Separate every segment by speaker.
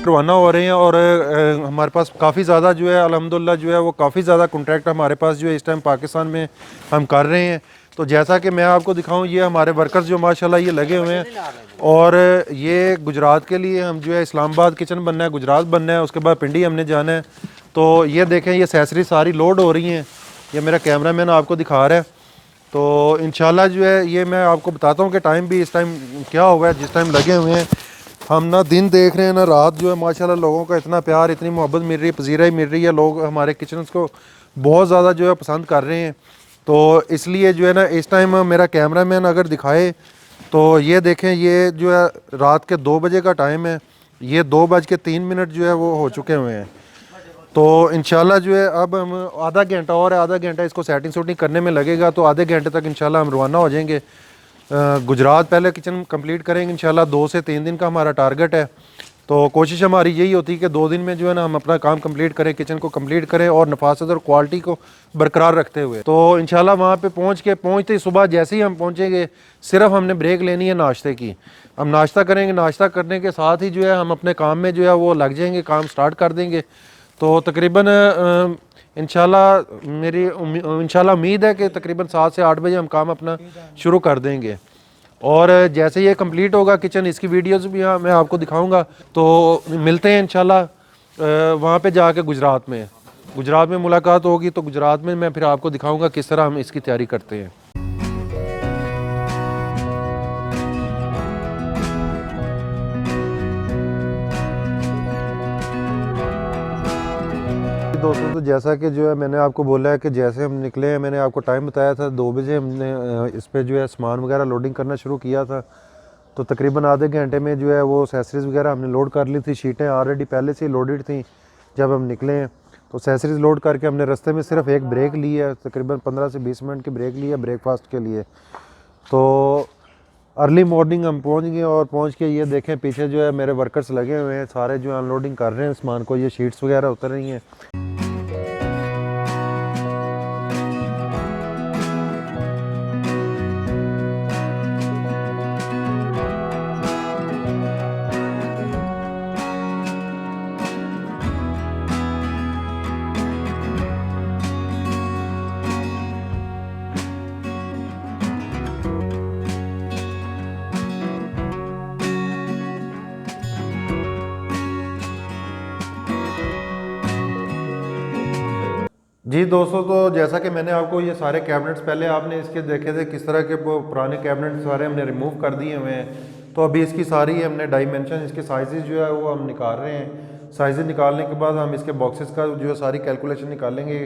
Speaker 1: रवाना हो रहे हैं और हमारे पास काफ़ी ज़्यादा जो है अल्हम्दुलिल्लाह जो है वो काफ़ी ज़्यादा कॉन्ट्रैक्ट हमारे पास जो है इस टाइम पाकिस्तान में हम कर रहे हैं। तो जैसा कि मैं आपको दिखाऊं, ये हमारे वर्कर्स जो माशाल्लाह ये लगे हुए हैं और ये गुजरात के लिए हम जो है इस्लामाबाद किचन बनना है, गुजरात बनना है, उसके बाद पिंडी हमने जाना है। तो ये देखें, ये एसेसरी सारी लोड हो रही हैं, ये मेरा कैमरा मैन आपको दिखा रहा है। तो इंशाल्लाह जो है ये मैं आपको बताता हूँ कि टाइम भी इस टाइम क्या हुआ है, जिस टाइम लगे हुए हैं हम ना दिन देख रहे हैं ना रात, जो है माशाल्लाह लोगों का इतना प्यार, इतनी मोहब्बत मिल रही है, पजीराई मिल रही है, लोग हमारे किचन को बहुत ज़्यादा जो है पसंद कर रहे हैं। तो इसलिए जो है ना इस टाइम मेरा कैमरा मैन अगर दिखाए तो ये देखें, ये जो है रात के 2 बजे का टाइम है, ये 2:03 जो है वो हो चुके हुए हैं। तो इंशाल्लाह जो है अब हम आधा घंटा और है, आधा घंटा इसको सेटिंग सूटिंग करने में लगेगा, तो आधे घंटे तक इंशाल्लाह हम रवाना हो जाएंगे गुजरात। पहले किचन कंप्लीट करेंगे इंशाल्लाह, 2 से 3 दिन का हमारा टारगेट है। तो कोशिश हमारी यही होती है कि 2 दिन में जो है ना हम अपना काम कंप्लीट करें, किचन को कंप्लीट करें और नफासत और क्वालिटी को बरकरार रखते हुए। तो इंशाल्लाह वहाँ पे पहुँचते ही सुबह जैसे ही हम पहुँचेंगे, सिर्फ हमने ब्रेक लेनी है नाश्ते की। हम नाश्ता करेंगे, नाश्ता करने के साथ ही जो है हम अपने काम में जो है वो लग जाएंगे, काम स्टार्ट कर देंगे। तो तकरीबन इंशाल्लाह उम्मीद है कि तकरीबन 7 से 8 बजे हम काम अपना शुरू कर देंगे। और जैसे ये कंप्लीट होगा किचन, इसकी वीडियोस भी मैं आपको दिखाऊंगा। तो मिलते हैं इंशाल्लाह वहाँ पे जाके गुजरात में मुलाकात होगी। तो गुजरात में मैं फिर आपको दिखाऊंगा किस तरह हम इसकी तैयारी करते हैं। दोस्तों, तो जैसा कि जो है मैंने आपको बोला है कि जैसे हम निकले हैं, मैंने आपको टाइम बताया था 2 बजे हमने इस पे जो है सामान वगैरह लोडिंग करना शुरू किया था। तो तकरीबन आधे घंटे में जो है वो एसेसरीज़ वगैरह हमने लोड कर ली थी। शीटें ऑलरेडी पहले से ही लोडेड थी जब हम निकले हैं। तो एसेसरीज़ लोड करके हमने रास्ते में सिर्फ एक ब्रेक ली है, तकरीबन 15 से 20 मिनट की ब्रेक ली है ब्रेकफास्ट के लिए। तो अर्ली मॉर्निंग हम पहुंच गए और पहुंच के ये देखें पीछे जो है मेरे वर्कर्स लगे हुए हैं, सारे जो अनलोडिंग कर रहे हैं सामान को। ये शीट्स वगैरह उतर रही हैं। जी दोस्तों, तो जैसा कि मैंने आपको ये सारे कैबिनेट्स पहले आपने इसके देखे थे, किस तरह के वो पुराने कैबिनेट सारे हमने रिमूव कर दिए हुए हैं। तो अभी इसकी सारी हमने डायमेंशन, इसके साइजेस जो है वो हम निकाल रहे हैं। साइजेस निकालने के बाद हम इसके बॉक्सेस का जो है सारी कैलकुलेशन निकालेंगे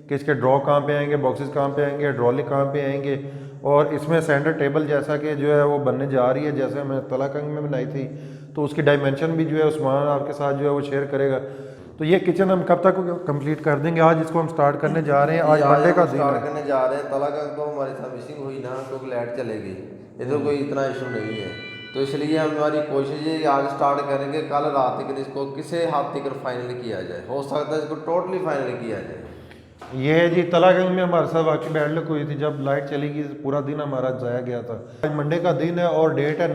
Speaker 1: कि इसके ड्रॉ कहाँ पे आएंगे, बॉक्सेस कहाँ पे आएंगे, हाइड्रोलिक कहाँ पे आएंगे। और इसमें सेंटर टेबल जैसा कि जो है वो बनने जा रही है, जैसे हमने तलाकंग में बनाई थी, तो उसकी डायमेंशन भी जो है उस्मान आपके साथ जो है वो शेयर करेगा। तो ये किचन हम कब तक कंप्लीट कर देंगे? आज इसको हम स्टार्ट करने जा रहे हैं, आज मंडे का दिन
Speaker 2: स्टार्ट करने जा रहे हैं। तलाकंग तो हमारे साथ मिसिंग हुई ना, क्योंकि लाइट चलेगी, इधर कोई इतना इशू नहीं है। तो इसलिए हमारी कोशिश है कि आज स्टार्ट करेंगे, कल रात तक इसको किसी हाथ तक फाइनल किया जाए। हो सकता है इसको टोटली फाइनल किया जाए।
Speaker 1: ये जी तलाकंग में हमारे साथ वाकई बैड लक हुई थी, जब लाइट चली गई पूरा दिन हमारा जाया गया था। आज मंडे का दिन है और डेट है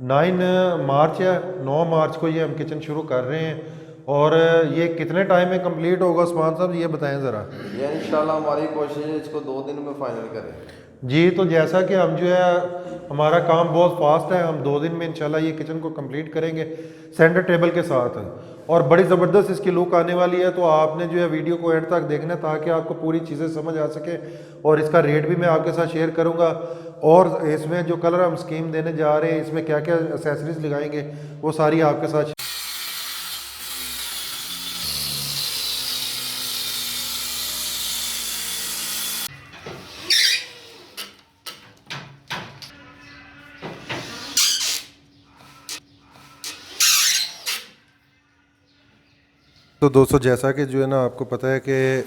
Speaker 1: 9 मार्च है। 9 मार्च को ये हम किचन शुरू कर रहे हैं। और ये कितने टाइम में कंप्लीट होगा उस्मान साहब, ये बताएं ज़रा।
Speaker 2: ये इंशाल्लाह हमारी कोशिश है इसको 2 दिन में फाइनल करें।
Speaker 1: जी, तो जैसा कि हम जो है हमारा काम बहुत फास्ट है, हम 2 दिन में इंशाल्लाह ये किचन को कंप्लीट करेंगे सेंटर टेबल के साथ। और बड़ी ज़बरदस्त इसकी लुक आने वाली है। तो आपने जो है वीडियो को एंड तक देखना है ताकि आपको पूरी चीज़ें समझ आ सके। और इसका रेट भी मैं आपके साथ शेयर करूँगा। और इसमें जो कलर हम स्कीम देने जा रहे हैं, इसमें क्या क्या एसेसरीज लगाएंगे, वो सारी आपके साथ। तो दोस्तों, जैसा कि जो है ना आपको पता है कि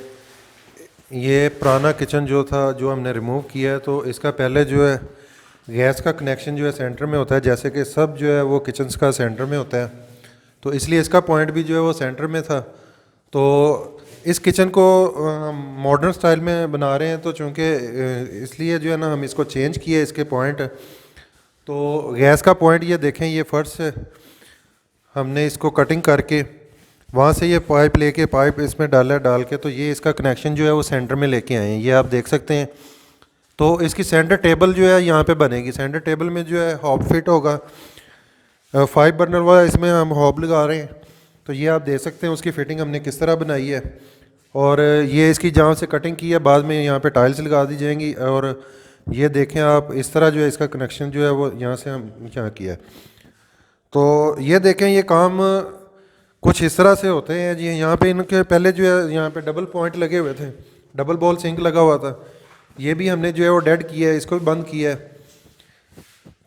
Speaker 1: ये पुराना किचन जो था जो हमने रिमूव किया है, तो इसका पहले जो है गैस का कनेक्शन जो है सेंटर में होता है, जैसे कि सब जो है वो किचन्स का सेंटर में होता है। तो इसलिए इसका पॉइंट भी जो है वो सेंटर में था। तो इस किचन को मॉडर्न स्टाइल में बना रहे हैं, तो चूँकि इसलिए जो है ना हम इसको चेंज किए इसके पॉइंट। तो गैस का पॉइंट ये देखें, ये फर्श हमने इसको कटिंग करके वहाँ से ये पाइप लेके पाइप इसमें डाला, डाल के तो ये इसका कनेक्शन जो है वो सेंटर में लेके आए हैं, ये आप देख सकते हैं। तो इसकी सेंटर टेबल जो है यहाँ पे बनेगी। सेंटर टेबल में जो है हॉब फिट होगा, 5 बर्नर वाला इसमें हम हॉब लगा रहे हैं। तो ये आप देख सकते हैं उसकी फ़िटिंग हमने किस तरह बनाई है। और ये इसकी जहाँ से कटिंग की है बाद में यहाँ पे टाइल्स लगा दी जाएंगी। और ये देखें आप, इस तरह जो है इसका कनेक्शन जो है वो यहाँ से हम यहाँ किया है। तो ये देखें ये काम कुछ इस तरह से होते हैं जी। यहाँ पे इनके पहले जो है यहाँ पे डबल पॉइंट लगे हुए थे, डबल बॉल सिंक लगा हुआ था, ये भी हमने जो है वो डेड किया है, इसको भी बंद किया है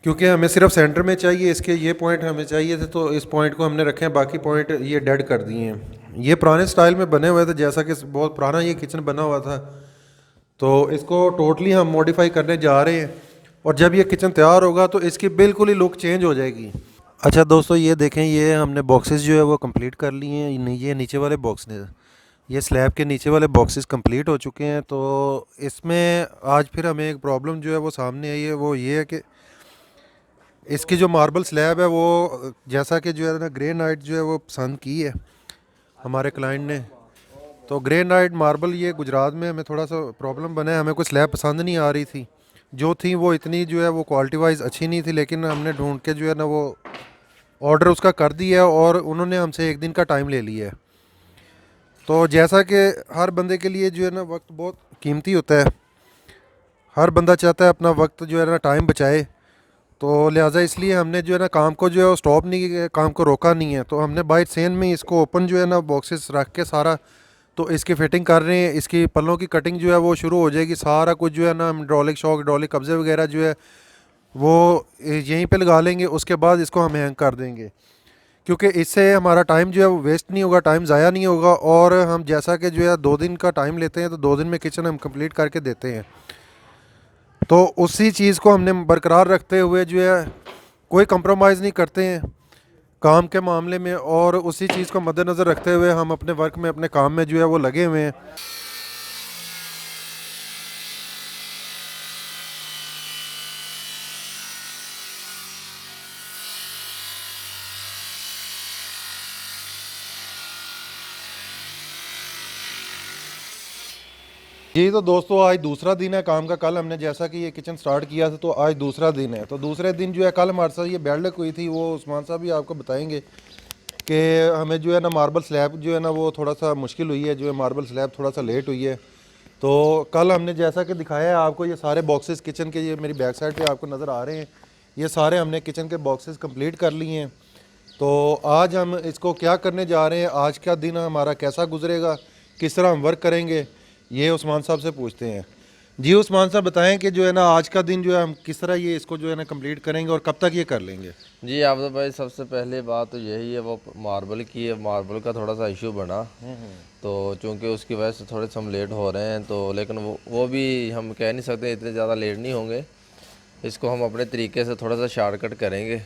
Speaker 1: क्योंकि हमें सिर्फ सेंटर में चाहिए, इसके ये पॉइंट हमें चाहिए थे तो इस पॉइंट को हमने रखे हैं, बाकी पॉइंट ये डेड कर दिए हैं। ये पुराने स्टाइल में बने हुए थे, जैसा कि बहुत पुराना ये किचन बना हुआ था, तो इसको टोटली हम मॉडिफाई करने जा रहे हैं। और जब ये किचन तैयार होगा तो इसकी बिल्कुल ही लुक चेंज हो जाएगी। अच्छा दोस्तों, ये देखें ये हमने बॉक्सेस जो है वो कंप्लीट कर लिए हैं। ये नीचे वाले बॉक्स ने, ये स्लैब के नीचे वाले बॉक्सेस कंप्लीट हो चुके हैं। तो इसमें आज फिर हमें एक प्रॉब्लम जो है वो सामने आई है, वो ये है कि इसकी जो मार्बल स्लैब है वो, जैसा कि जो है ना ग्रेनाइट जो है वो पसंद की है हमारे क्लाइंट ने। तो ग्रेनाइट मार्बल ये गुजरात में हमें थोड़ा सा प्रॉब्लम बना है, हमें कोई स्लैब पसंद नहीं आ रही थी, जो थी वो इतनी जो है वो क्वालिटी वाइज अच्छी नहीं थी। लेकिन हमने ढूंढ के जो है ना वो ऑर्डर उसका कर दिया है और उन्होंने हमसे 1 दिन का टाइम ले लिया है। तो जैसा कि हर बंदे के लिए जो है ना वक्त बहुत कीमती होता है, हर बंदा चाहता है अपना वक्त जो है ना टाइम बचाए, तो लिहाजा इसलिए हमने जो है ना काम को जो है वो स्टॉप नहीं किया, काम को रोका नहीं है। तो हमने बाइट सेन में इसको ओपन जो है ना बॉक्सेस रख के सारा तो इसकी फ़िटिंग कर रहे हैं। इसकी पल्लों की कटिंग जो है वो शुरू हो जाएगी, सारा कुछ जो है ना हाइड्रोलिक शॉक, हाइड्रोलिक कब्जे वगैरह जो है वो यहीं पे लगा लेंगे। उसके बाद इसको हम हैंग कर देंगे, क्योंकि इससे हमारा टाइम जो है वो वेस्ट नहीं होगा, टाइम ज़ाया नहीं होगा। और हम जैसा कि जो है 2 दिन का टाइम लेते हैं तो 2 दिन में किचन हम कंप्लीट करके देते हैं। तो उसी चीज़ को हमने बरकरार रखते हुए जो है कोई कंप्रोमाइज़ नहीं करते हैं काम के मामले में, और उसी चीज़ को मद्देनज़र रखते हुए हम अपने वर्क में, अपने काम में जो है वो लगे हुए हैं। जी तो दोस्तों, आज दूसरा दिन है काम का। कल हमने जैसा कि ये किचन स्टार्ट किया था तो आज दूसरा दिन है। तो दूसरे दिन जो है कल हमारे साथ ये बेल्ट हुई थी, वो उस्मान साहब भी आपको बताएंगे कि हमें जो है ना मार्बल स्लैब जो है ना वो थोड़ा सा मुश्किल हुई है, जो है मार्बल स्लैब थोड़ा सा लेट हुई है। तो कल हमने जैसा कि दिखाया है आपको, ये सारे बॉक्सेस किचन के, ये मेरी बैक साइड पे आपको नज़र आ रहे हैं, ये सारे हमने किचन के बॉक्सेस कंप्लीट कर लिए हैं। तो आज हम इसको क्या करने जा रहे हैं, आज का दिन हमारा कैसा गुजरेगा, किस तरह हम वर्क करेंगे, ये उस्मान साहब से पूछते हैं। जी उस्मान साहब बताएं कि जो है ना आज का दिन जो है हम किस तरह ये इसको जो है ना कंप्लीट करेंगे और कब तक ये कर लेंगे।
Speaker 2: जी आफत भाई, सबसे पहले बात तो यही है, वो मार्बल की है, मार्बल का थोड़ा सा इशू बना, तो चूंकि उसकी वजह से थोड़े से हम लेट हो रहे हैं। तो लेकिन वो भी हम कह नहीं सकते इतने ज़्यादा लेट नहीं होंगे, इसको हम अपने तरीके से थोड़ा सा शॉर्टकट करेंगे।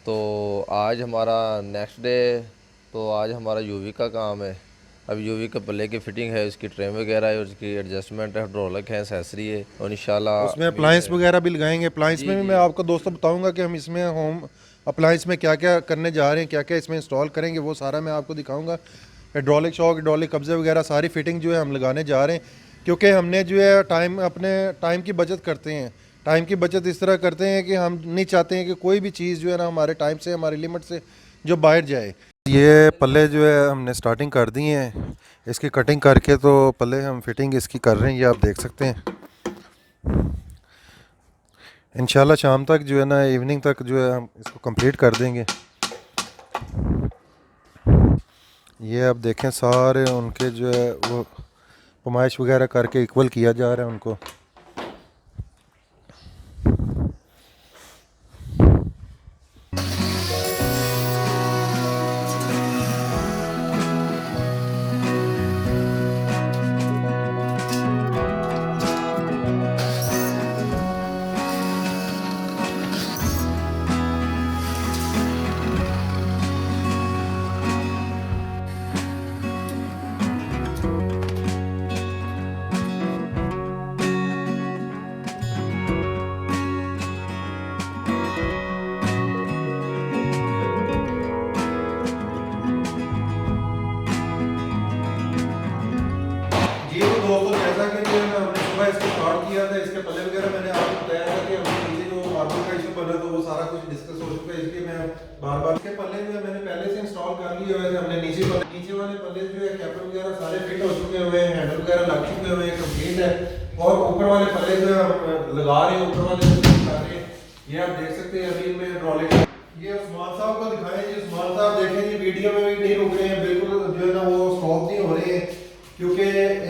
Speaker 2: तो आज हमारा नेक्स्ट डे, तो आज हमारा यूवी का काम है। अब यूवी के पल्ले की फिटिंग है, उसकी ट्रेम वगैरह है, उसकी एडजस्टमेंट है, हाइड्रोलिक है, एसेसरी है, और इंशाल्लाह
Speaker 1: उसमें अप्लायंस वगैरह भी लगाएंगे। अप्लायंस में भी मैं आपको दोस्तों बताऊंगा कि हम इसमें होम अप्लायंस में क्या क्या करने जा रहे हैं, क्या क्या इसमें इंस्टॉल करेंगे, वो सारा मैं आपको दिखाऊंगा। हाइड्रोलिक शॉक, हाइड्रोलिक कब्जे वगैरह सारी फिटिंग जो है हम लगाने जा रहे हैं, क्योंकि हमने जो है अपने टाइम की बचत करते हैं। टाइम की बचत इस तरह करते हैं कि हम नहीं चाहते हैं कि कोई भी चीज़ जो है ना हमारे टाइम से, हमारी लिमिट से जो बाहर जाए। ये पल्ले जो है हमने स्टार्टिंग कर दी हैं इसकी कटिंग करके, तो पल्ले हम फिटिंग इसकी कर रहे हैं, ये आप देख सकते हैं। इंशाल्लाह शाम तक जो है ना, इवनिंग तक जो है हम इसको कंप्लीट कर देंगे। ये आप देखें सारे उनके जो है वो पमाइश वगैरह करके इक्वल किया जा रहा है उनको। गया था, इसके पल्ले वगैरह मैंने आपको बताया था कि हमने नीचे जो मार्बल का इशू बना तो वो सारा कुछ डिस्कस हो चुका है, इसलिए मैं बार बार के पल्ले जो है मैंने पहले से इंस्टॉल कर लिए हुए थे। हमने नीचे वाले पल्ले जो है कैपर वगैरह सारे फिट हो चुके हुए हैं, हैंडल वगैरह लग चुके हुए हैं, कंप्लीट है। और ऊपर वाले पल्ले जो है हम लगा रहे हैं, ऊपर वाले कर रहे हैं। ये आप देख सकते हैं अभी में हाइड्रोलिक। ये उस्मान साहब को दिखाएं जी। उस्मान साहब देखें जी, वीडियो में भी नहीं रुक रहे हैं, बिल्कुल जो है ना वो स्टॉप नहीं हो रहे हैं, क्योंकि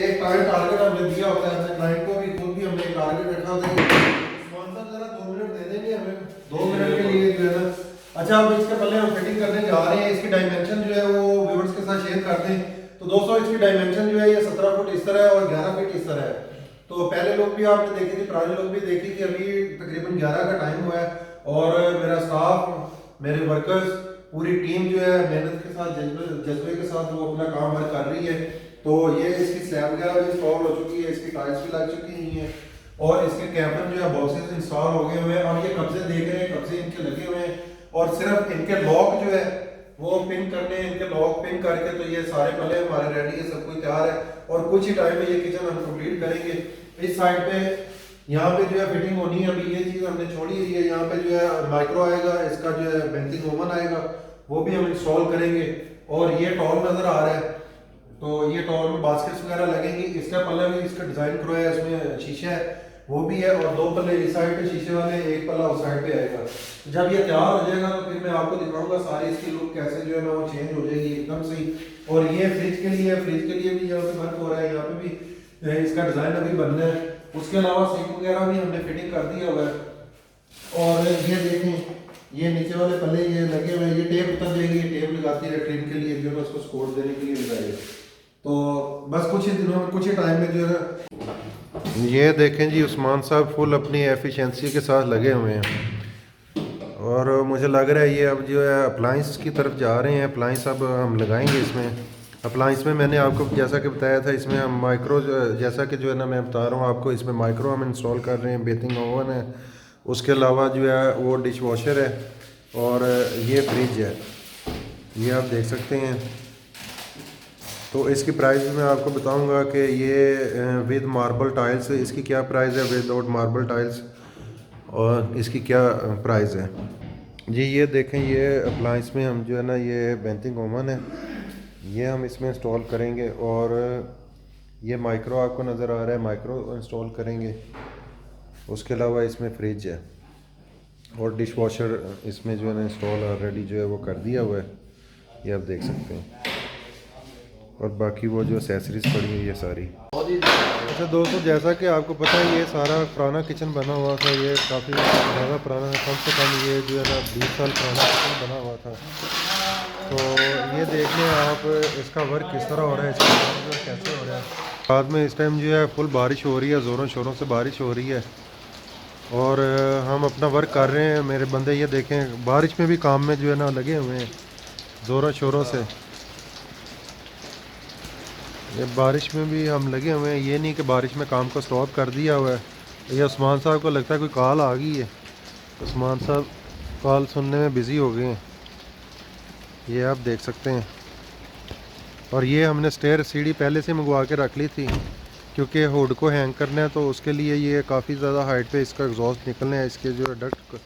Speaker 1: एक टारगेट हमने दिया होता है अपने क्लाइंट को भी, खुद भी हमने एक टारगेट रखा होता है। उस्मान साहब जरा 2 मिनट दे देंगे हमें, 2 मिनट के लिए जो है ना। अच्छा, अब इसके पहले हम फिटिंग करने जा रहे हैं। इसकी डायमेंशन जो है वो व्यूअर्स के साथ शेयर कर दें। तो दोस्तों इसकी डायमेंशन जो है ये 17 फुट इस तरह है और 11 फीट इस तरह है। तो पहले लोग भी आपने देखी थी, पुराने लोग भी देखी थी, अभी तकरीबन 11 का टाइम हुआ है और मेरा स्टाफ, मेरे वर्कर्स, पूरी टीम जो है मेहनत के साथ, जज्बे के साथ वो अपना काम वर्क कर रही है। तो ये इसकी स्लैब वगैरह भी इंस्टॉल हो चुकी है, इसकी टाइल्स भी लग चुकी हैं और इसके कैबिन जो है बॉक्सेस इंस्टॉल हो गए हुए हैं। अब ये कब्जे देख रहे हैं, कब्जे इनके लगे हुए हैं और सिर्फ इनके लॉक जो है वो पिन करने, इनके लॉक पिन करके तो ये सारे पल्ले हमारे रेडी है, सब कुछ तैयार है और कुछ ही टाइम में ये किचन हम कंप्लीट करेंगे। इस साइड पे यहाँ पे जो है फिटिंग होनी है, अभी ये चीज़ हमने छोड़ी हुई है। यहाँ पे जो है माइक्रो आएगा, इसका जो है बेंचिंग ओवन आएगा, वो भी हम इंस्टॉल करेंगे। और ये टॉल नज़र आ रहा है, तो ये टॉल में बास्केट्स वगैरह लगेंगी। इसका पल्ला भी इसका डिज़ाइन करो है, इसमें शीशा है वो भी है और 2 पल्ले इस साइड पे शीशे वाले, एक पल्ला उस साइड पे आएगा। जब ये तैयार हो जाएगा तो फिर मैं आपको दिखाऊंगा सारी इसकी लुक कैसे जो है ना वो चेंज हो जाएगी एकदम से ही। और ये फ्रिज के लिए भी यहाँ पे वर्क हो रहा है, यहाँ पे भी इसका डिज़ाइन अभी बनना है। उसके अलावा सिंक वगैरह भी हमने फिटिंग कर दिया हुआ है। और ये देखें, ये नीचे वाले पल्ले ये लगे हुए हैं, ये टेप उतर जाएगी, ये टेप लगाती है ट्रिम के लिए, जो है उसको सपोर्ट देने के लिए लगाई है। तो बस कुछ ही दिनों में, कुछ ही टाइम में जो है ये देखें जी, उस्मान साहब फुल अपनी एफिशिएंसी के साथ लगे हुए हैं और मुझे लग रहा है ये अब जो है अप्लाइंस की तरफ जा रहे हैं। अप्लाइंस अब हम लगाएंगे इसमें। अप्लाइंस में मैंने आपको जैसा कि बताया था, इसमें हम माइक्रो, जैसा कि जो है ना मैं बता रहा हूँ आपको, इसमें माइक्रो हम इंस्टॉल कर रहे हैं, बेकिंग ओवन है, उसके अलावा जो है वो डिश वॉशर है और ये फ्रिज है, ये आप देख सकते हैं। तो इसकी प्राइस भी मैं आपको बताऊंगा कि ये विद मार्बल टाइल्स इसकी क्या प्राइस है, विदाउट मार्बल टाइल्स और इसकी क्या प्राइस है जी। ये देखें, ये अप्लाइंस में हम जो है ना ये बेंचिंग ओवन है, ये हम इसमें इंस्टॉल करेंगे और ये माइक्रो आपको नज़र आ रहा है, माइक्रो इंस्टॉल करेंगे। उसके अलावा इसमें फ्रिज है और डिश वॉशर इसमें जो है ना इंस्टॉल ऑलरेडी जो है वो कर दिया हुआ है, ये आप देख सकते हैं। और बाकी वो जो एसेसरीज पड़ी हुई है सारी। अच्छा दोस्तों, जैसा कि आपको पता है ये सारा पुराना किचन बना हुआ था, ये काफ़ी ज़्यादा पुराना है, कम से कम ये जो है ना 20 साल पुराना किचन बना हुआ था। तो ये देख लें आप इसका वर्क किस तरह हो रहा है, इसका वर्क कैसे हो रहा है। बाद में इस टाइम जो है फुल बारिश हो रही है, ज़ोरों शोरों से बारिश हो रही है और हम अपना वर्क कर रहे हैं। मेरे बंदे ये देखें बारिश में भी काम में जो है ना लगे हुए हैं ज़ोरों शोरों से। ये बारिश में भी हम लगे हुए हैं, ये नहीं कि बारिश में काम को स्टॉप कर दिया हुआ है। ये उस्मान साहब को लगता है कोई कॉल आ गई है, उस्मान साहब कॉल सुनने में बिज़ी हो गए हैं, ये आप देख सकते हैं। और ये हमने स्टेयर सीढ़ी पहले से मंगवा के रख ली थी, क्योंकि हुड को हैंग करना है तो उसके लिए ये काफ़ी ज़्यादा हाइट पे इसका एग्जॉस्ट निकलना है, इसके जो डक्ट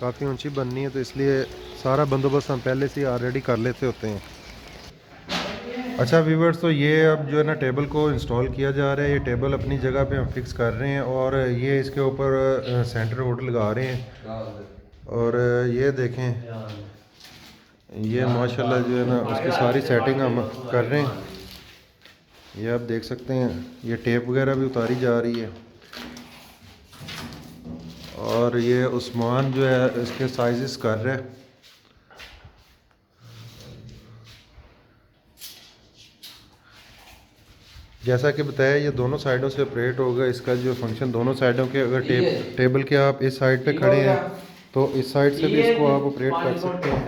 Speaker 1: काफ़ी ऊंची बननी है, तो इसलिए सारा बंदोबस्त हम पहले से ऑलरेडी कर लेते होते हैं। अच्छा व्यूवर्स, तो ये अब जो है ना टेबल को इंस्टॉल किया जा रहा है। ये टेबल अपनी जगह पे हम फिक्स कर रहे हैं और ये इसके ऊपर सेंटर हुड लगा रहे हैं। और ये देखें, ये माशाल्लाह जो है ना उसकी सारी सेटिंग हम कर रहे हैं, ये आप देख सकते हैं। ये टेप वगैरह भी उतारी जा रही है और ये उस्मान जो है इसके साइजेस कर रहे हैं। जैसा कि बताया ये दोनों साइडों से ऑपरेट होगा, इसका जो फंक्शन दोनों साइडों के, अगर टेबल के आप इस साइड पे खड़े हैं तो इस साइड से भी इसको आप ऑपरेट कर सकते हैं,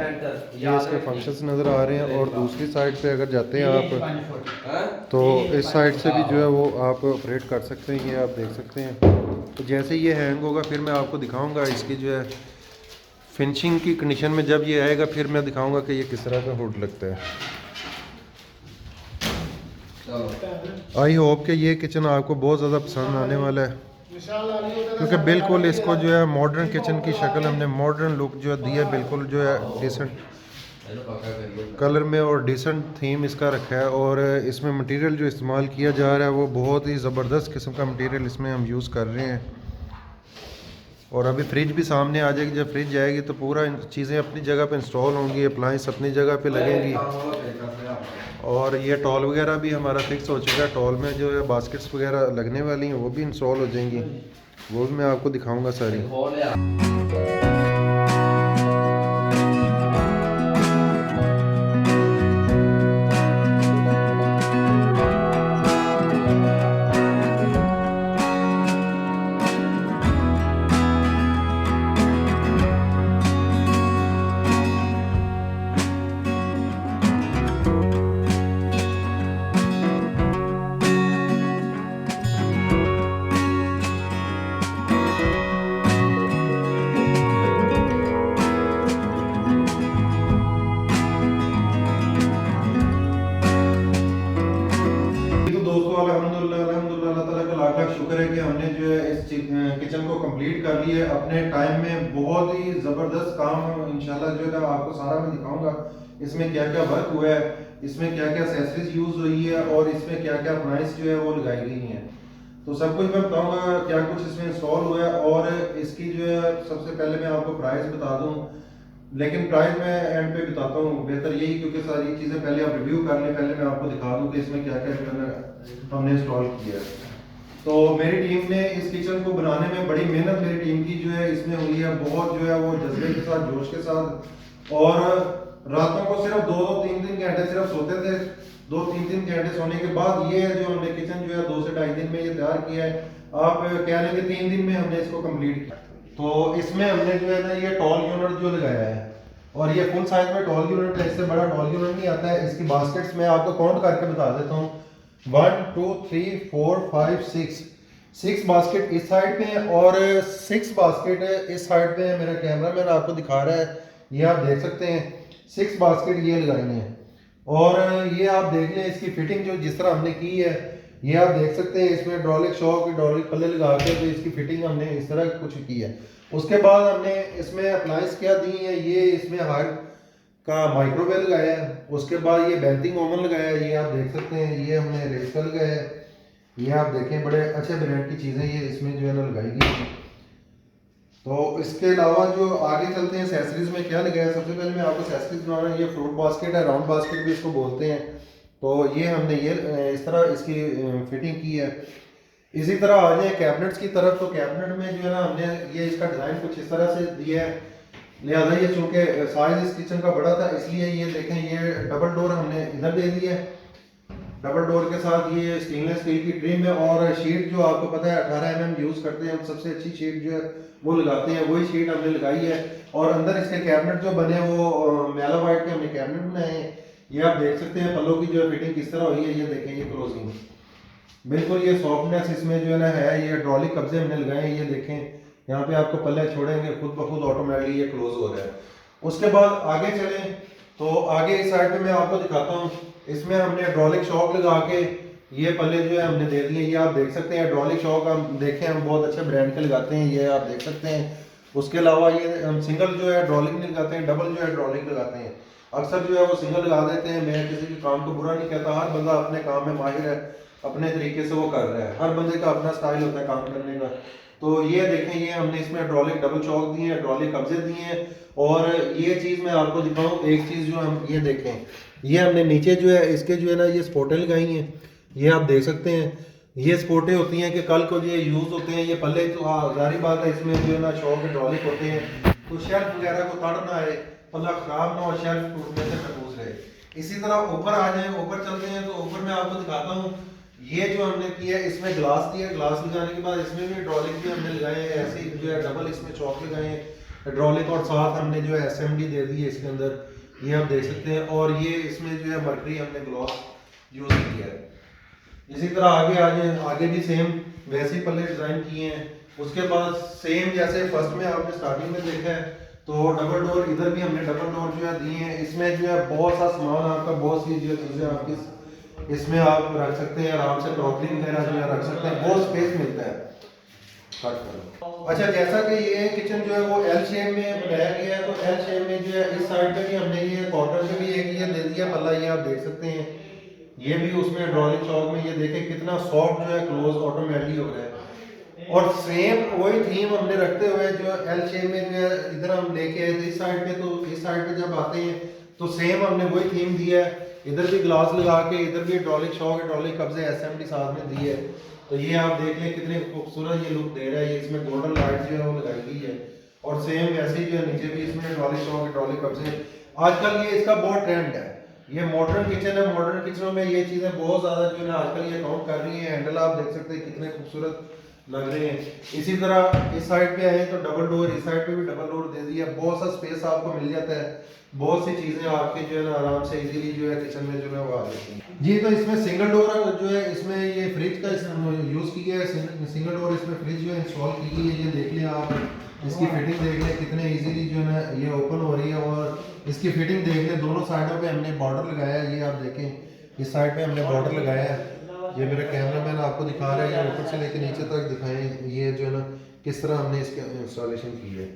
Speaker 1: ये इसके फंक्शंस नज़र आ रहे हैं। और दूसरी साइड पे अगर जाते हैं आप तो इस साइड से भी जो है वो आप ऑपरेट कर सकते हैं, ये आप देख सकते हैं। तो जैसे ये हैंग होगा फिर मैं आपको दिखाऊंगा इसकी जो है फिनिशिंग की कंडीशन में, जब ये आएगा फिर मैं दिखाऊंगा कि ये किस तरह का हुड लगता है। आई होप कि ये किचन आपको बहुत ज़्यादा पसंद आने वाला है क्योंकि बिल्कुल इसको जो है मॉडर्न किचन की शक्ल हमने मॉडर्न लुक जो है दिया, बिल्कुल जो है डिसेंट कलर में और डिसेंट थीम इसका रखा है। और इसमें मटेरियल जो इस्तेमाल किया जा रहा है वो बहुत ही ज़बरदस्त किस्म का मटेरियल इसमें हम यूज़ कर रहे हैं। और अभी फ्रिज भी सामने आ जाएगी, जब फ्रिज जाएगी तो पूरा चीज़ें अपनी जगह पे इंस्टॉल होंगी, अप्लाइंस अपनी जगह पे लगेंगी। और ये टॉल वगैरह भी हमारा फिक्स हो चुका है, टॉल में जो है बास्केट्स वगैरह लगने वाली हैं वो भी इंस्टॉल हो जाएंगी, वो भी मैं आपको दिखाऊंगा सारी। तो दोस्तों अल्हम्दुलिल्लाह अल्हम्दुलिल्लाह अल्लाह ताला का लाख लाख शुक्र है कि हमने जो है इस किचन को कंप्लीट कर लिया है अपने टाइम में। बहुत ही ज़बरदस्त काम इंशाल्लाह जो है आपको सारा मैं दिखाऊंगा, इसमें क्या क्या वर्क हुआ है, इसमें क्या क्या एक्सेसरीज यूज़ हुई है और इसमें क्या क्या अप्लायंस जो है वो लगाई गई हैं। तो सब कुछ मैं बताऊंगा क्या कुछ इसमें इंस्टॉल हुआ है। और इसकी जो है सबसे पहले मैं आपको प्राइस बता दूं, लेकिन प्राइस मैं एंड पे बताता हूँ, बेहतर यही क्योंकि सारी चीज़ें पहले आप रिव्यू कर लें, पहले मैं आपको दिखा दूँ कि इसमें क्या क्या जो है हमने इंस्टॉल किया है। तो मेरी टीम ने इस किचन को बनाने में बड़ी मेहनत मेरी टीम की जो है इसमें हुई है, बहुत जो है वो जज्बे के साथ, जोश के साथ। और रातों को सिर्फ 2-3 घंटे सिर्फ सोते थे, 2-3 घंटे सोने के बाद ये है जो हमने किचन जो है 2 से ढाई दिन में ये तैयार किया है। आप कह लें कि 3 दिन में हमने इसको कंप्लीट किया। तो इसमें हमने जो है ना ये टॉल यूनिट जो लगाया है, और ये फुल साइज में टॉल यूनिट है, इससे बड़ा टॉल यूनिट नहीं आता है। इसकी बास्केट्स मैं आपको काउंट करके बता देता हूँ, 1 2 3 4 5 6 बास्केट इस साइड पे है और 6 बास्केट इस साइड पे है। मेरा कैमरा मैन आपको दिखा रहा है, ये आप देख सकते हैं 6 बास्केट ये लगाई हैं। और ये आप देख लें इसकी फिटिंग जो जिस तरह हमने की है, ये आप देख सकते हैं इसमें ड्रॉलिक शॉक ड्रॉलिक पल्ले लगा के तो इसकी फिटिंग हमने इस तरह कुछ की है। उसके बाद हमने इसमें अप्लायंस क्या दी है, ये इसमें हार्ड का माइक्रोवेव लगाया है, उसके बाद ये बेंटिंग ओवन लगाया है, ये आप देख सकते हैं, ये हमने रेस्टर लगाया है। ये आप देखें बड़े अच्छे ब्रांड की चीज़ें ये इसमें जो है ना लगाई गई हैं। तो इसके अलावा जो आगे चलते हैं एक्सेसरीज में क्या लगाया है, सबसे पहले मैं आपको एक्सेसरीज बना रहा हूँ। ये फ्रूट बास्केट है, राउंड बास्केट भी इसको बोलते हैं। तो ये हमने ये इस तरह इसकी फिटिंग की है। इसी तरह आ जाए कैबिनेट्स की तरफ, तो कैबिनेट में जो है ना हमने ये इसका डिज़ाइन कुछ इस तरह से दिया है। लिहाजा ये चूँकि साइज इस किचन का बड़ा था इसलिए ये देखें ये डबल डोर हमने इधर दे दिया है, डबल डोर के साथ ये स्टेनलेस स्टील की ट्रिम है। और शीट जो आपको पता है 18 mm यूज़ करते हैं हम, सबसे अच्छी शीट जो है वो लगाते हैं, वही शीट हमने लगाई है। और अंदर इसके कैबिनेट जो बने वो मैला वाइट के हमने कैबिनेट बनाए हैं। ये आप देख सकते हैं पल्लों की जो फिटिंग किस तरह हुई है, ये देखें ये क्लोजिंग बिल्कुल ये सॉफ्टनेस इसमें जो है ना है। ये हाइड्रोलिक कब्जे हमने लगाए हैं, ये देखें यहाँ पे आपको पल्ले छोड़ेंगे खुद ब खुद ऑटोमेटिकली ये क्लोज हो रहा है। उसके बाद आगे चलें तो आगे इस साइड पे मैं आपको दिखाता हूँ, इसमें हमने हाइड्रोलिक शॉक लगा के ये पल्ले जो है हमने दे दिए। ये आप देख सकते हैं हाइड्रोलिक शॉक हम देखें हम बहुत अच्छे ब्रांड के लगाते हैं, ये आप देख सकते हैं। उसके अलावा ये हम सिंगल जो है हाइड्रोलिक नहीं लगाते हैं, डबल जो है हाइड्रोलिक लगाते हैं। अक्सर जो है वो सिंगल लगा देते हैं। मैं किसी के काम को बुरा नहीं कहता, हर बंदा अपने काम में माहिर है, अपने तरीके से वो कर रहा है, हर बंदे का अपना स्टाइल होता है काम करने का। तो ये देखें ये हमने इसमें हाइड्रोलिक डबल चौक दिए हैं, हाइड्रोलिक कब्जे दिए हैं। और ये चीज़ मैं आपको दिखाऊं, एक चीज़ जो हम ये देखें, ये हमने नीचे जो है इसके जो है ना ये स्पोर्टें लगाई हैं, ये आप देख सकते हैं। ये स्पोर्टें होती हैं कि कल को ये यूज़ होते हैं, ये पल्ले तो जारी बात है इसमें जो है ना शॉक हाइड्रोलिक होते हैं, तो शेल्फ वगैरह को तड़ ना आए, पल्ला खराब ना हो, शेल्फ टूटने से महफूज रहे। इसी तरह ऊपर आ जाए, ऊपर चलते हैं तो ऊपर मैं आपको दिखाता हूँ। ये जो हमने किया है इसमें ग्लास दिया, ग्लास लगाने के बाद इसमें भी हाइड्रोलिक भी हमने लगाए हैं, ऐसे ही जो है डबल इसमें चौक लगाए हैं हाइड्रोलिक, और साथ हमने जो है एसएमडी दे दी है इसके अंदर, ये आप देख सकते हैं। और ये इसमें जो है मरकरी हमने ग्लास यूज़ किया है। इसी तरह आगे आगे भी सेम वैसे ही पल्ले डिज़ाइन किए हैं। उसके बाद सेम जैसे फर्स्ट में आपने स्टार्टिंग में देखा है, तो डबल डोर इधर भी हमने डबल डोर जो है दिए हैं। इसमें जो है बहुत सा सामान आपका, बहुत सी जो चीज़ें आपकी इसमें आप रख सकते हैं, आराम से क्रॉकरी वगैरह जो है रख सकते हैं, बहुत स्पेस मिलता है।
Speaker 2: कट करो।
Speaker 1: अच्छा, जैसा कि ये किचन जो है वो एल शेप में बनाया गया है, तो एल शेप में जो है इस साइड पे भी हमने ये कॉर्नर पे भी एक ये दे दिया पल्ला, ये आप देख सकते हैं। ये भी उसमें हाइड्रोलिक शॉक में ये देखें कितना सॉफ्ट जो है क्लोज ऑटोमेटिकली हो रहा है। और सेम वही थीम हमने रखते हुए जो एल शेप में जो है इधर हम लेके आए थे इस साइड पे, तो इस साइड पे जब आते हैं तो सेम हमने वही थीम दिया है। इधर भी ग्लास लगा के, इधर भी हाइड्रोलिक शॉक, हाइड्रोलिक कब्जे एसएमडी साथ में दी है। तो ये आप देख लें कितने खूबसूरत ये लुक दे रहा है। ये इसमें गोल्डन लाइट जो है वो लगाई गई है, और सेम वैसे ही जो है नीचे भी इसमें हाइड्रोलिक शॉक, हाइड्रोलिक कब्जे। आजकल ये इसका बहुत ट्रेंड है, ये मॉडर्न किचन है। मॉडर्न किचनों में ये चीज़ें बहुत ज़्यादा जो है ना आजकल ये काउंट कर रही हैं। हैंडल आप देख सकते हैं कितने खूबसूरत लग रहे हैं। इसी तरह इस साइड पे आए तो डबल डोर, इस साइड पे भी डबल डोर दे दिया। बहुत सा स्पेस आपको मिल जाता है, बहुत सी चीज़ें आपके जो है ना आराम से इजीली जो है किचन में जो है वो आ जाती हैं जी। तो इसमें सिंगल डोर जो है, इसमें ये फ्रिज का यूज़ किया है। सिंगल डोर इसमें फ्रिज जो है इंस्टॉल की गई है। ये देख लें आप, इसकी फिटिंग देख लें कितने इजीली जो है ना ये ओपन हो रही है। और इसकी फिटिंग देख लें, दोनों साइडों पे हमने बॉर्डर लगाया है। ये आप देखें इस साइड पे हमने बॉर्डर लगाया है। ये मेरा कैमरामैन आपको दिखा रहा है, ऊपर से लेकर नीचे तक दिखाएं ये जो है ना किस तरह हमने इसके इंस्टॉलेशन की है।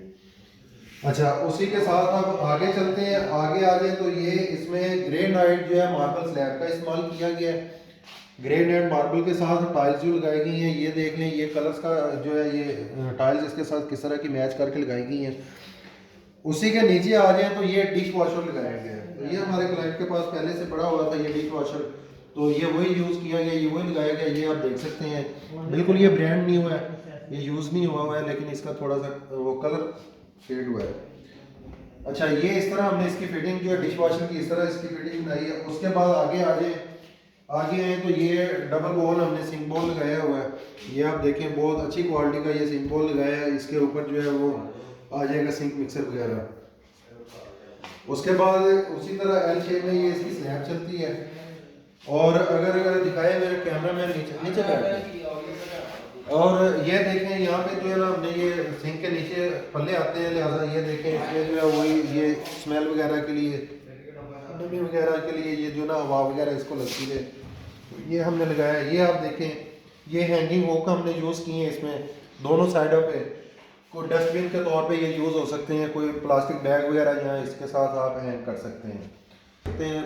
Speaker 1: अच्छा, उसी के साथ अब आगे चलते हैं। आगे आ जाए तो ये इसमें ग्रेनाइट जो है मार्बल स्लैब का इस्तेमाल किया गया है। ग्रेनाइट मार्बल के साथ टाइल्स जो लगाई गई हैं, ये देख लें, ये कलर्स का जो है ये टाइल्स इसके साथ किस तरह की मैच करके लगाई गई हैं। उसी के नीचे आ जाए तो ये डिश वॉशर लगाया गया है। तो ये हमारे क्लाइंट के पास पहले से पड़ा हुआ था ये डिश वॉशर, तो ये वही यूज़ किया गया, ये वही लगाया गया। ये आप देख सकते हैं, बिल्कुल ये ब्रांड न्यू है, ये यूज़ नहीं हुआ हुआ है, लेकिन इसका थोड़ा सा वो कलर फेड हुआ है। अच्छा, ये इस तरह हमने इसकी फिटिंग जो है डिश वॉशर की इस तरह इसकी फिटिंग बनाई है। उसके बाद आगे आ जाए, आगे आए तो ये डबल बोल हमने सिंक बोल लगाया हुआ है। ये आप देखें बहुत अच्छी क्वालिटी का ये सिंक बोल लगाया है। इसके ऊपर जो है वो आ जाएगा सिंक मिक्सर वगैरह। उसके बाद उसी तरह एल शेप में ये इसकी स्लैब चलती है। और अगर दिखाए मेरे कैमरा मैन नीचे बैठ, और ये देखें यहाँ पे जो है ना हमने ये सिंक के नीचे पल्ले आते हैं, लिहाजा ये देखें इसमें जो है वही ये स्मेल वगैरह के लिए, नमी वगैरह के लिए ये जो ना हवा वगैरह इसको लगती है, ये हमने लगाया। ये आप देखें ये हैंगिंग हुक हमने यूज़ किए हैं इसमें दोनों साइडों पे। कोई डस्टबिन के तौर पे ये यूज़ हो सकते हैं, कोई प्लास्टिक बैग वगैरह यहाँ इसके साथ आप हैंग कर सकते हैं।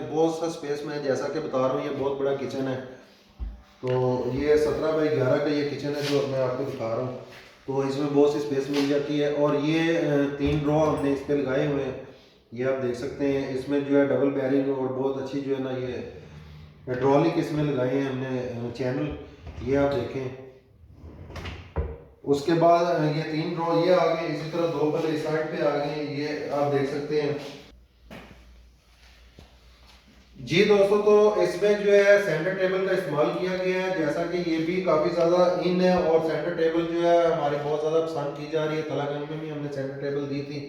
Speaker 1: बहुत सा स्पेस में, जैसा कि बता रहा हूँ, ये बहुत बड़ा किचन है। तो ये 17 बाई 11 का ये किचन है जो मैं आपको दिखा रहा हूँ। तो इसमें बहुत सी स्पेस मिल जाती है। और ये 3 ड्रॉ हमने इस पर लगाए हुए हैं, ये आप देख सकते हैं। इसमें जो है डबल बैरिंग और बहुत अच्छी जो है ना ये हाइड्रोलिक इसमें लगाए हैं हमने चैनल, ये आप देखें। उसके बाद ये 3 ड्रॉ ये आ गए, इसी तरह 2 पल्ले इस साइड पे आ गए, ये आप देख सकते हैं जी। दोस्तों, तो इसमें जो है सेंटर टेबल का इस्तेमाल किया गया है, जैसा कि ये भी काफ़ी ज़्यादा इन है। और सेंटर टेबल जो है हमारे बहुत ज़्यादा पसंद की जा रही है। तलागंज में भी हमने सेंटर टेबल दी थी।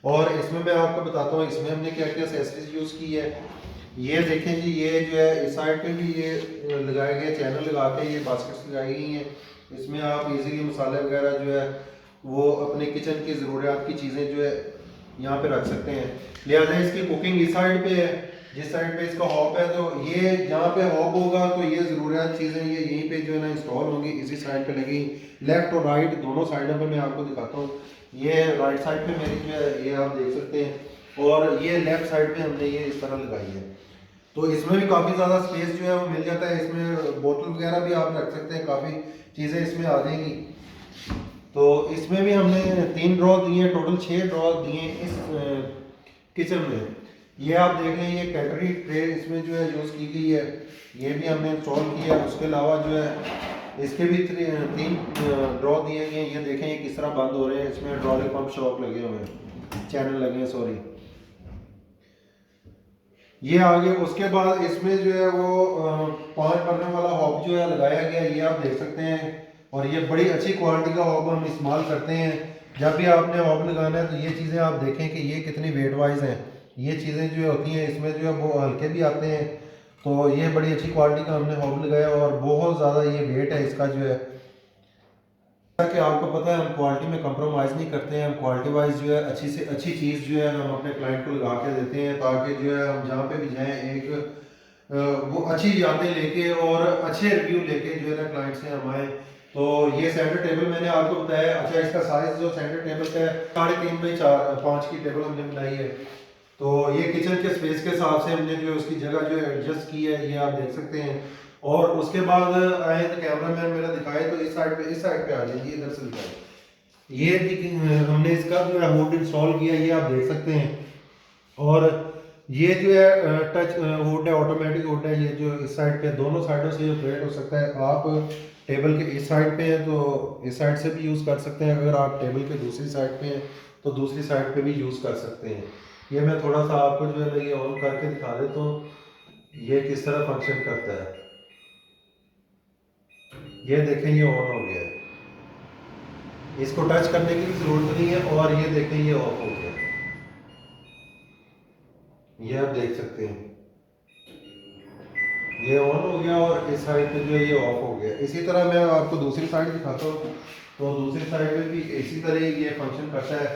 Speaker 1: और इसमें मैं आपको बताता हूँ इसमें हमने क्या क्या एक्सेसरीज यूज़ की है। ये देखें जी, ये जो है इस साइड पे भी ये लगाए गए चैनल लगा के ये बास्केट्स लगाई गई हैं। इसमें आप इजीली मसाले वगैरह जो है वो अपने किचन की ज़रूरियात की चीज़ें जो है यहाँ पे रख सकते हैं। लिहाजा इसकी कुकिंग इस साइड पे है, जिस साइड पे इसका हॉब है, तो ये जहाँ पे हॉब होगा तो ये ज़रूरियात चीज़ें ये यहीं पे जो है ना इंस्टॉल होंगी, इसी साइड पे लगी। लेफ्ट और राइट दोनों साइडों पे मैं आपको दिखाता हूँ। ये राइट साइड पे मेरी जो है ये आप देख सकते हैं, और ये लेफ्ट साइड पे हमने ये इस तरह लगाई है। तो इसमें भी काफ़ी ज़्यादा स्पेस जो है वो मिल जाता है। इसमें बोतल वगैरह भी आप रख सकते हैं, काफ़ी चीज़ें इसमें आ जाएंगी। तो इसमें भी हमने 3 ड्रॉ दिए, टोटल 6 ड्रॉ दिए इस किचन में। ये आप देख लें, ये कैटरी ट्रे इसमें जो है यूज़ की गई है, ये भी हमने इंस्टॉल किया है। उसके अलावा जो है इसके भी 3 ड्रॉ दिए गए हैं। ये देखें ये किस तरह बंद हो रहे हैं, इसमें हाइड्रोलिक पंप शॉक लगे हुए हैं, चैनल लगे हैं, सॉरी ये आगे। उसके बाद इसमें जो है वो 5 बर्नर वाला हॉब जो है लगाया गया, ये आप देख सकते हैं। और ये बड़ी अच्छी क्वालिटी का हॉब हम इस्तेमाल करते हैं। जब भी आपने हॉब लगाना है तो ये चीज़ें आप देखें कि ये कितनी वेट वाइज हैं। ये चीज़ें जो होती हैं इसमें जो है वो हल्के भी आते हैं। तो ये बड़ी अच्छी क्वालिटी का हमने हॉब लगाया, और बहुत ज़्यादा ये वेट है इसका जो है। जैसा कि आपको पता है हम क्वालिटी में कंप्रोमाइज़ नहीं करते हैं। हम क्वालिटी वाइज जो है अच्छी से अच्छी चीज़ जो है हम अपने क्लाइंट को लगा के देते हैं, ताकि जो है हम जहाँ पे भी जाएँ एक वो अच्छी यादें लेके और अच्छे रिव्यू लेके जो है ना क्लाइंट से हम आएँ। तो ये सेंटर टेबल मैंने आपको बताया। अच्छा, इसका साइज जो सेंटर टेबल का है 3.5 बाई 5 की टेबल हमने बनाई है। तो ये किचन के स्पेस के हिसाब से हमने जो उसकी जगह जो है एडजस्ट की है, ये आप देख सकते हैं। और उसके बाद आए तो कैमरा मैन मेरा दिखाए, तो इस साइड पे आ जाइए, इधर से दिखाए। हमने इसका जो है हुड इंस्टॉल किया, ये आप देख सकते हैं। और ये जो है टच हुड है, ऑटोमेटिक हुड है। ये जो इस साइड पे दोनों साइडों से ऑपरेट हो सकता है। आप टेबल के इस साइड पे हैं तो इस साइड से भी यूज़ कर सकते हैं, अगर आप टेबल के दूसरी साइड पे हैं तो दूसरी साइड पे भी यूज़ कर सकते हैं। ये मैं थोड़ा सा आपको जो है ये ऑन करके दिखा देता हूँ ये किस तरह फंक्शन करता है। ये देखें, ये ऑन हो गया है, इसको टच करने की भी ज़रूरत नहीं है। और ये देखें, ये ऑफ हो गया, ये आप देख सकते हैं, ये ऑन हो गया और इस साइड पे जो है ये ऑफ हो गया। इसी तरह मैं आपको दूसरी साइड दिखाता हूँ, तो दूसरी साइड में भी इसी तरह ये फंक्शन करता है।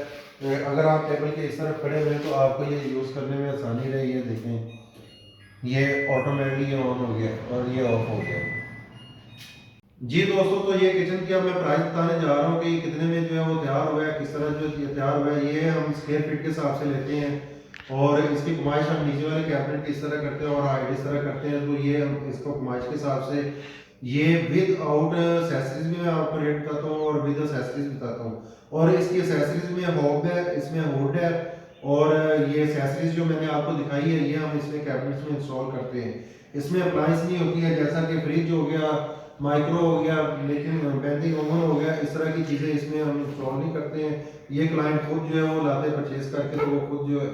Speaker 1: अगर आप टेबल के इस तरफ खड़े हुए तो आपको ये यूज़ करने में आसानी रही है। देखें, ये ऑटोमेटिकली ऑन हो गया और ये ऑफ हो गया। जी दोस्तों, तो ये किचन की अब मैं प्राइस बताने जा रहा हूँ कि कितने में जो है वो तैयार हुआ है, किस तरह जो ये तैयार हुआ है। ये हम स्क्वायर फीट के हिसाब से लेते हैं और इसकी घुमाइश हम नीचे वाले कैबिनेट की इस तरह करते हैं और हाइट इस तरह करते हैं। तो ये हम इसको घुमाइश के हिसाब से, ये विद आउट एसेसरीज भी मैं आपको रेट बताता हूँ और विद एसेसरीज बताता हूँ। और इसकी एसेसरीज में हॉब है, इसमें हुड है और ये एसेसरीज जो मैंने आपको दिखाई है ये हम इसमें कैबिनेट्स में इंस्टॉल करते हैं। इसमें अप्लायंस नहीं होती है, जैसा कि फ्रिज हो गया, माइक्रो हो गया, लेकिन बेंडिंग ओवन हो गया, इस तरह की चीज़ें इसमें हम इंस्टॉल नहीं करते हैं। ये क्लाइंट खुद जो है वो लाते हैं परचेज करके, तो वो खुद जो है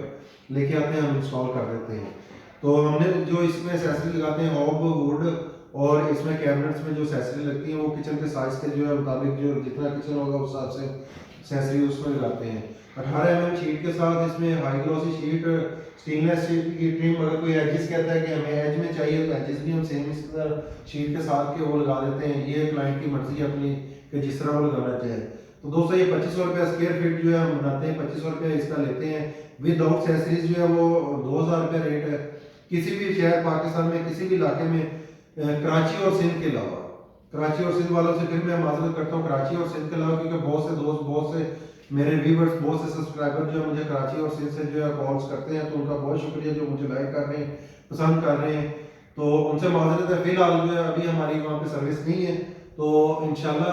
Speaker 1: लेके आते हैं, हम इंस्टॉल कर देते हैं। तो हमने जो इसमें एसेसरी लगाते हैं हॉब, वुड, और इसमें कैबिनेट्स में जो एसेसरी लगती है वो किचन के साइज के जो है मुताबिक, जो जितना किचन होगा उस हिसाब से एसेसरी उसमें लगाते हैं। 18 mm शीट के साथ इसमें high glossy sheet, stainless steel की ट्रिम। अगर कोई एजिस कहता है कि हमें एज में चाहिए तो एजिस भी हम सेम इस तरह शीट के साथ के वो लगा देते हैं। ये क्लाइंट की मर्जी है अपनी कि जिस तरह वो लगाना चाहे। तो दोस्तों, ये 2500 रुपये स्क्वायर फीट जो है हम बनाते हैं, 2500 रुपये इसका लेते हैं। विदाउट एसेसरीज जो है वो 2000 रुपये रेट है। किसी भी शहर पाकिस्तान में किसी भी इलाके में, कराची और सिंध के अलावा, कराची और सिंध वालों से फिर मैं माजरत करता हूँ, कराची और सिंध के अलावा, क्योंकि बहुत से दोस्त, बहुत से मेरे व्यूवर्स, बहुत से सब्सक्राइबर जो है मुझे कराची और सिंध से जो है कॉल्स करते हैं, तो उनका बहुत शुक्रिया जो मुझे लाइक कर रहे हैं, पसंद कर रहे हैं। तो उनसे माजरत है, फिलहाल जो है अभी हमारी वहाँ पे सर्विस नहीं है। तो इंशाल्लाह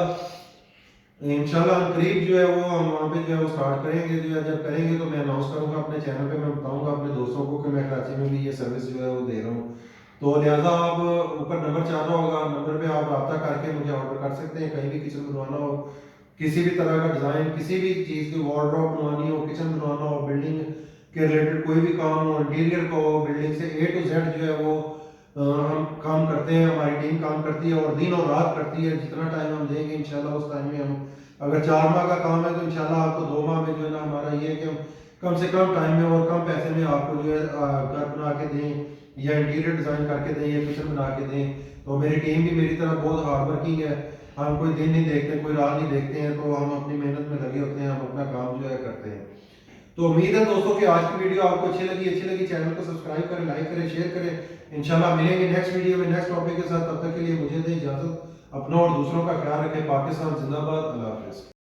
Speaker 1: हम करीब जो है वो हम वहाँ पे जो है वो स्टार्ट करेंगे। जो है जब करेंगे तो मैं अनाउंस करूँगा अपने चैनल पे, मैं बताऊँगा अपने दोस्तों को कि मैं कराची में भी ये सर्विस जो है वो दे रहा हूँ। तो लिहाजा आप ऊपर नंबर चाह रहा होगा, नंबर पे आप रब्ता करके मुझे ऑर्डर कर सकते हैं। कहीं भी किचन बनवाना हो, किसी भी तरह का डिज़ाइन, किसी भी चीज़ की वार्डरोब बनवानी हो, किचन बनवाना हो, बिल्डिंग के रिलेटेड कोई भी काम हो, इंटीरियर को हो, बिल्डिंग से A to Z जो है वो हम काम करते हैं, हमारी टीम काम करती है और दिन और रात करती है। जितना टाइम हम देंगे इंशाल्लाह उस टाइम में हम, अगर 4 माह का काम है तो इंशाल्लाह आपको 2 माह में जो है ना, हमारा ये है कि हम कम से कम टाइम में और कम पैसे में आपको जो है घर बना के दें या इंटीरियर डिज़ाइन करके दें या किचन बना के दें। तो मेरी टीम भी मेरी तरह बहुत हार्ड वर्किंग है, हम कोई दिन नहीं देखते, कोई रात नहीं देखते हैं। तो हम अपनी मेहनत में लगे होते हैं, हम अपना काम जो है करते हैं। तो उम्मीद है दोस्तों कि आज की वीडियो आपको अच्छी लगी चैनल को सब्सक्राइब करें, लाइक करें, शेयर करें। इंशाल्लाह मिलेंगे नेक्स्ट वीडियो में नेक्स्ट टॉपिक के साथ। तब तक के लिए मुझे दें इजाजत, अपना और दूसरों का ख्याल रखें। पाकिस्तान जिंदाबाद, अल्लाह हाफिज़।